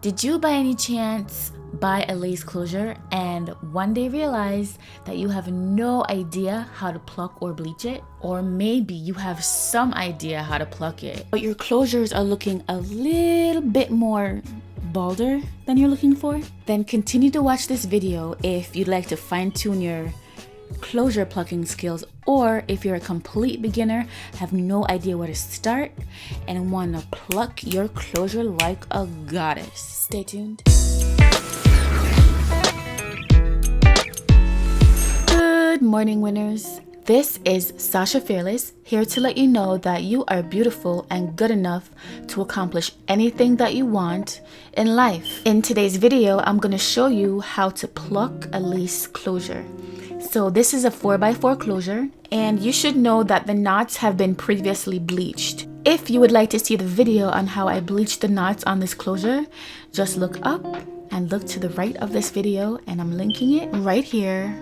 Did you by any chance buy a lace closure and one day realize that you have no idea how to pluck or bleach it? Or maybe you have some idea how to pluck it, but your closures are looking a little bit more balder than you're looking for? Then continue to watch this video if you'd like to fine-tune your closure plucking skills, or if you're a complete beginner, have no idea where to start, and want to pluck your closure like a goddess. Stay tuned. Good morning, winners. This is Sasha Fearless, here to let you know that you are beautiful and good enough to accomplish anything that you want in life. In today's video, I'm going to show you how to pluck a lace closure. So this is a 4x4 closure, and you should know that the knots have been previously bleached. If you would like to see the video on how I bleached the knots on this closure, just look up and look to the right of this video, and I'm linking it right here,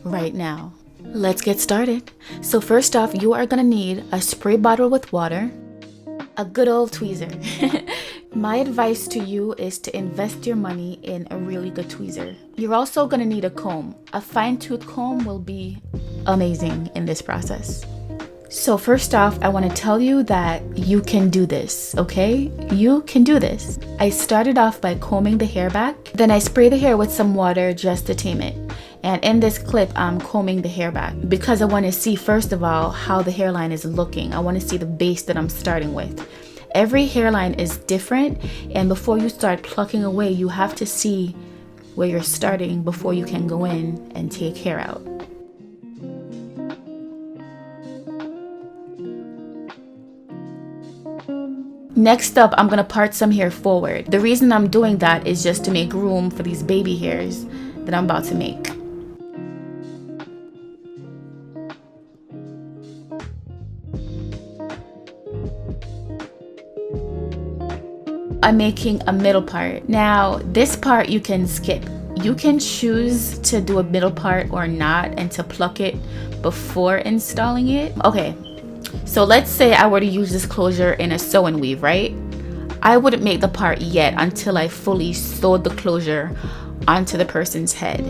right now. Let's get started. So first off, you are gonna need a spray bottle with water, a good old tweezer. My advice to you is to invest your money in a really good tweezer. You're also gonna need a comb. A fine-tooth comb will be amazing in this process. So first off, I want to tell you that you can do this, okay? You can do this. I started off by combing the hair back, then I spray the hair with some water just to tame it. And in this clip, I'm combing the hair back because I want to see, first of all, how the hairline is looking. I want to see the base that I'm starting with. Every hairline is different, and before you start plucking away, you have to see where you're starting before you can go in and take hair out. Next up, I'm gonna part some hair forward. The reason I'm doing that is just to make room for these baby hairs that I'm about to make. I'm making a middle part. Now, this part you can skip. You can choose to do a middle part or not and to pluck it before installing it. Okay, so let's say I were to use this closure in a sew and weave, right? I wouldn't make the part yet until I fully sewed the closure onto the person's head.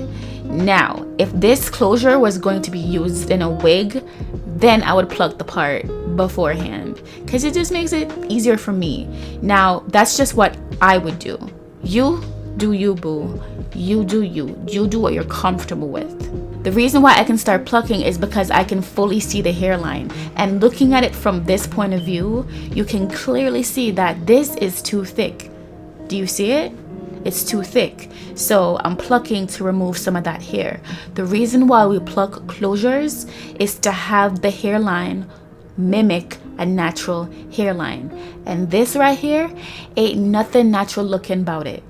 Now, if this closure was going to be used in a wig, then I would pluck the part beforehand because it just makes it easier for me. Now, that's just what I would do. You do you, boo. You do you. You do what you're comfortable with. The reason why I can start plucking is because I can fully see the hairline, and looking at it from this point of view, you can clearly see that this is too thick. Do you see it? It's too thick. So I'm plucking to remove some of that hair. The reason why we pluck closures is to have the hairline mimic a natural hairline. And this right here ain't nothing natural looking about it.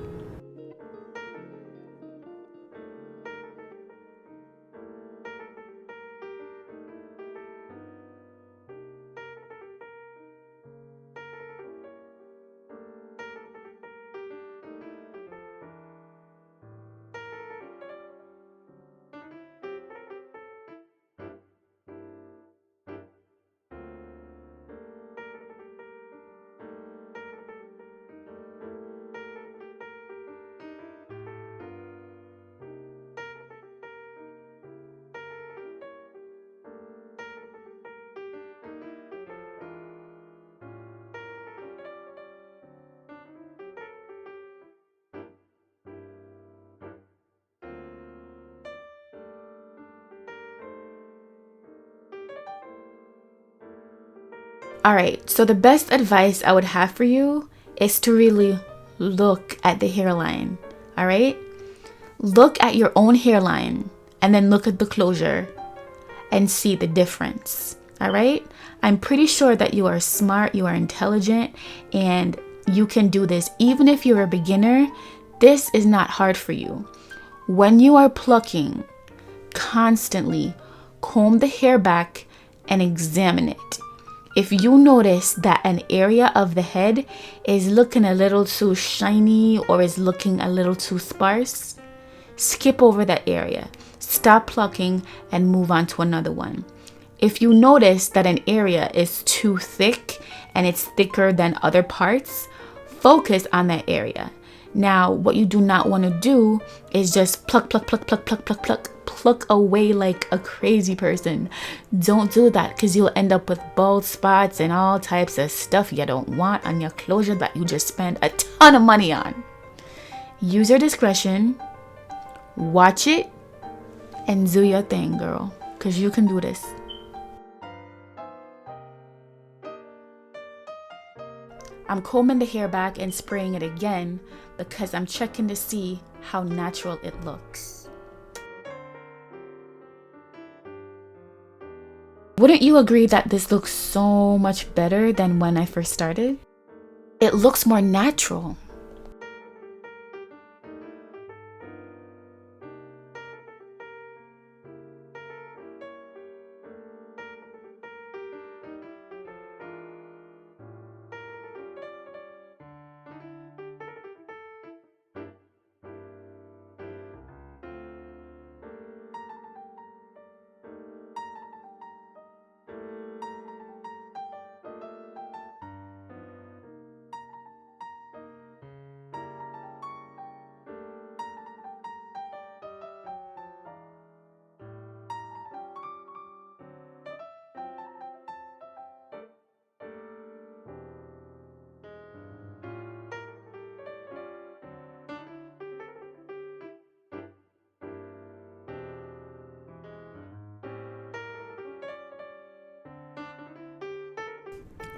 Alright, so the best advice I would have for you is to really look at the hairline. Alright? Look at your own hairline and then look at the closure and see the difference. Alright? I'm pretty sure that you are smart, you are intelligent, and you can do this. Even if you're a beginner, this is not hard for you. When you are plucking, constantly comb the hair back and examine it. If you notice that an area of the head is looking a little too shiny or is looking a little too sparse, skip over that area. Stop plucking and move on to another one. If you notice that an area is too thick and it's thicker than other parts, focus on that area. Now, what you do not want to do is just pluck away like a crazy person. Don't do that, because you'll end up with bald spots and all types of stuff you don't want on your closure that you just spent a ton of money on. Use your discretion, watch it, and do your thing, girl, because you can do this. I'm combing the hair back and spraying it again because I'm checking to see how natural it looks. Wouldn't you agree that this looks so much better than when I first started? It looks more natural.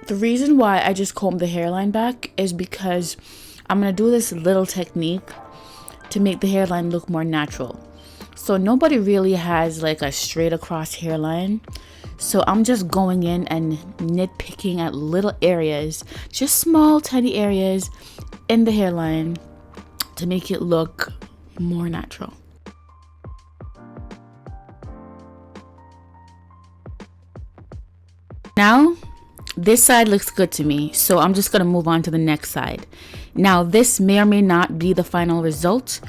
The reason why I just combed the hairline back is because I'm going to do this little technique to make the hairline look more natural. So nobody really has like a straight across hairline. So I'm just going in and nitpicking at little areas, just small tiny areas in the hairline to make it look more natural. Now, this side looks good to me, so I'm just going to move on to the next side. Now, this may or may not be the final result.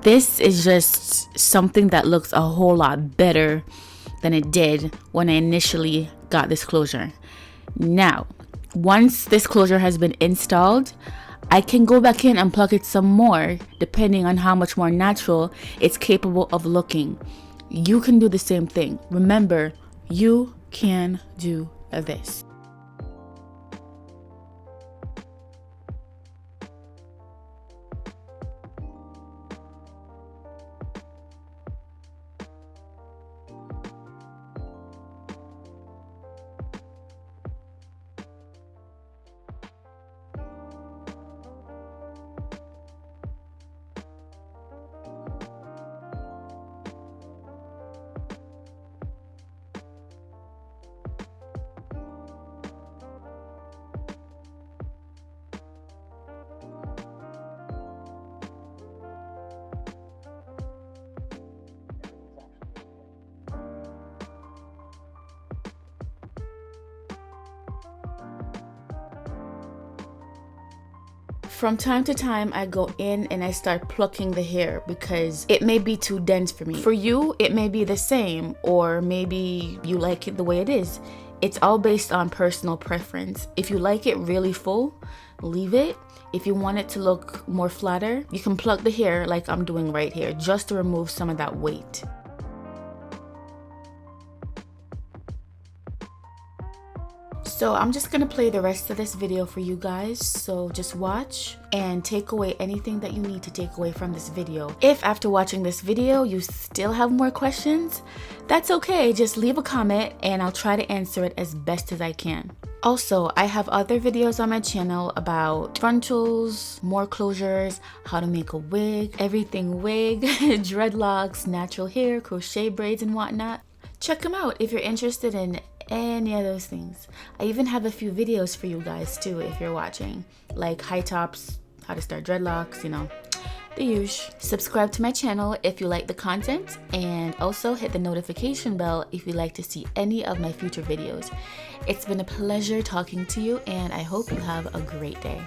This is just something that looks a whole lot better than it did when I initially got this closure. Now, once this closure has been installed, I can go back in and pluck it some more, depending on how much more natural it's capable of looking. You can do the same thing. Remember, you can do this. From time to time, I go in and I start plucking the hair because it may be too dense for me. For you, it may be the same, or maybe you like it the way it is. It's all based on personal preference. If you like it really full, leave it. If you want it to look more flatter, you can pluck the hair like I'm doing right here, just to remove some of that weight. So I'm just gonna play the rest of this video for you guys, so just watch and take away anything that you need to take away from this video. If after watching this video you still have more questions, that's okay, just leave a comment and I'll try to answer it as best as I can. Also, I have other videos on my channel about frontals, more closures, how to make a wig, everything wig, dreadlocks, natural hair, crochet braids and whatnot. Check them out if you're interested in any of those things. I even have a few videos for you guys too if you're watching, like high tops, how to start dreadlocks, you know, the usual. Subscribe to my channel if you like the content, and also hit the notification bell if you'd like to see any of my future videos. It's been a pleasure talking to you, and I hope you have a great day.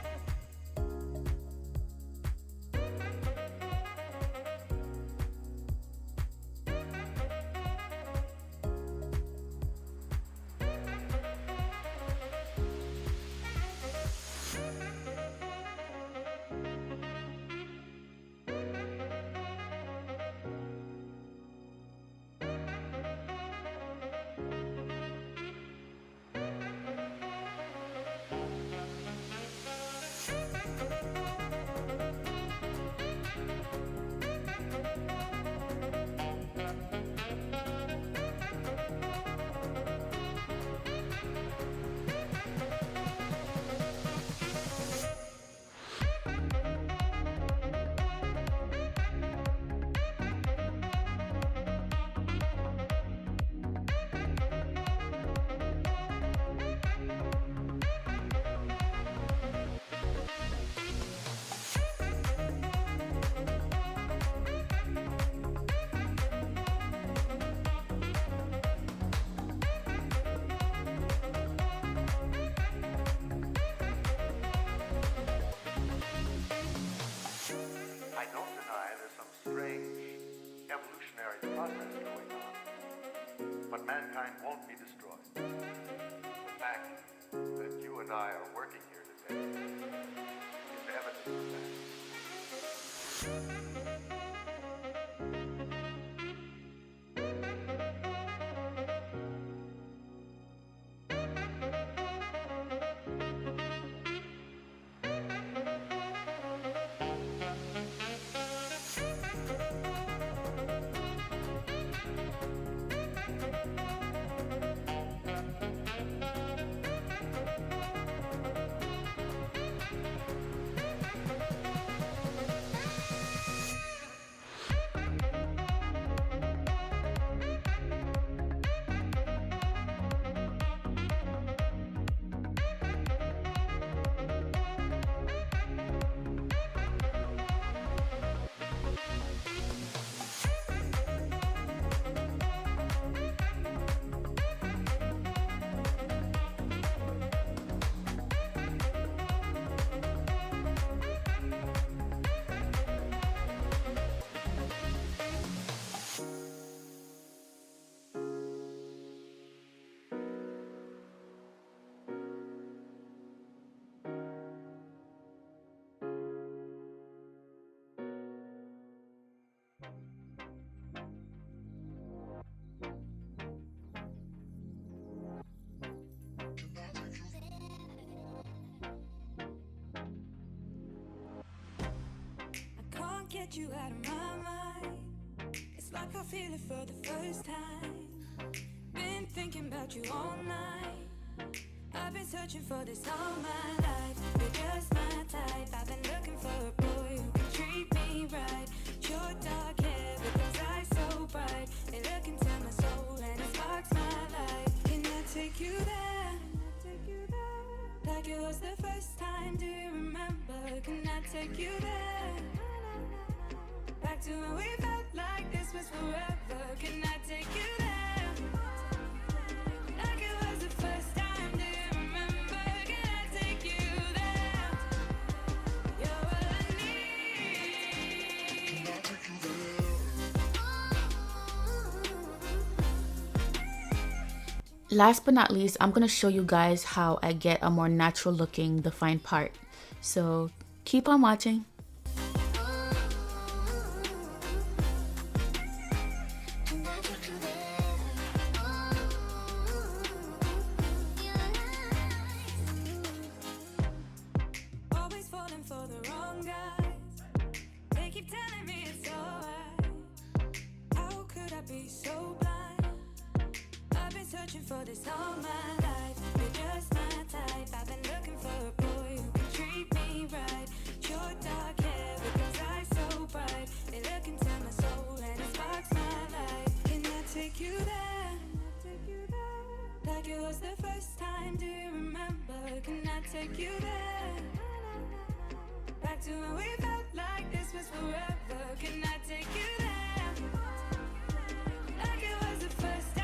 but mankind won't be destroyed. The fact that you and I are working here today is evidence of that. Get you out of my mind. It's like I feel it for the first time. Been thinking about you all night. I've been searching for this all my life. You're just my type. I've been looking for a boy who can treat me right. Your dark hair with those eyes so bright. They look into my soul and it sparks my life. Can I take you there? Like it was the first time. Do you remember? Can I take you there? Back to when we felt like this was forever. Can I take you there? Like it was the first time. Do you remember? Can I take you there? You're all I need. Can I take you there? Last but not least, I'm gonna show you guys how I get a more natural looking defined part. So keep on watching. For this all my life, you're just my type. I've been looking for a boy who can treat me right. Your dark hair with those eyes so bright. They look into my soul and it sparks my life. Can I take you there? Like it was the first time. Do you remember? Can I take you there? Back to when we felt like this was forever. Can I take you there? Like it was the first time.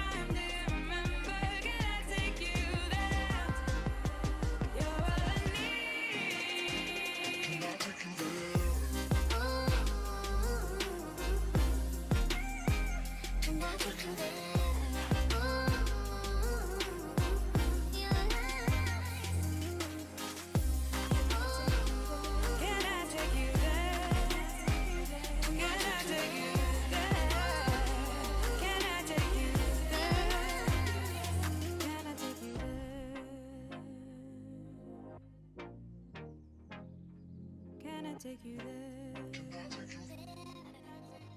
Take you there. Can I take you there? You can have this feeling anytime you choose.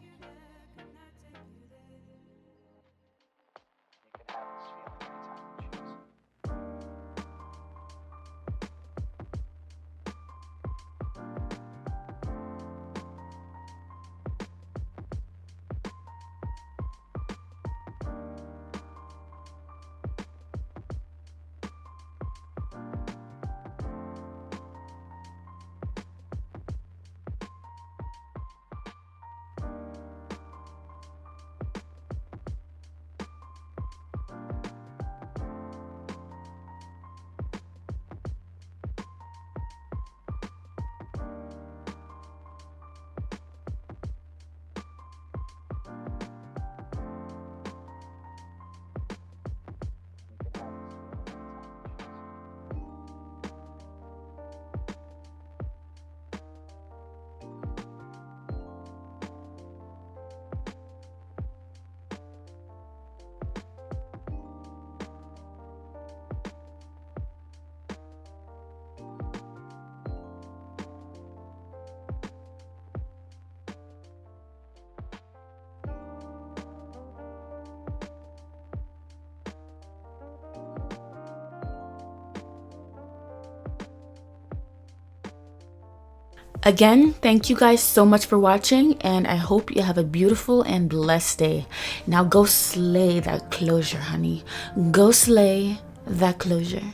Again, thank you guys so much for watching, and I hope you have a beautiful and blessed day. Now go slay that closure, honey. Go slay that closure.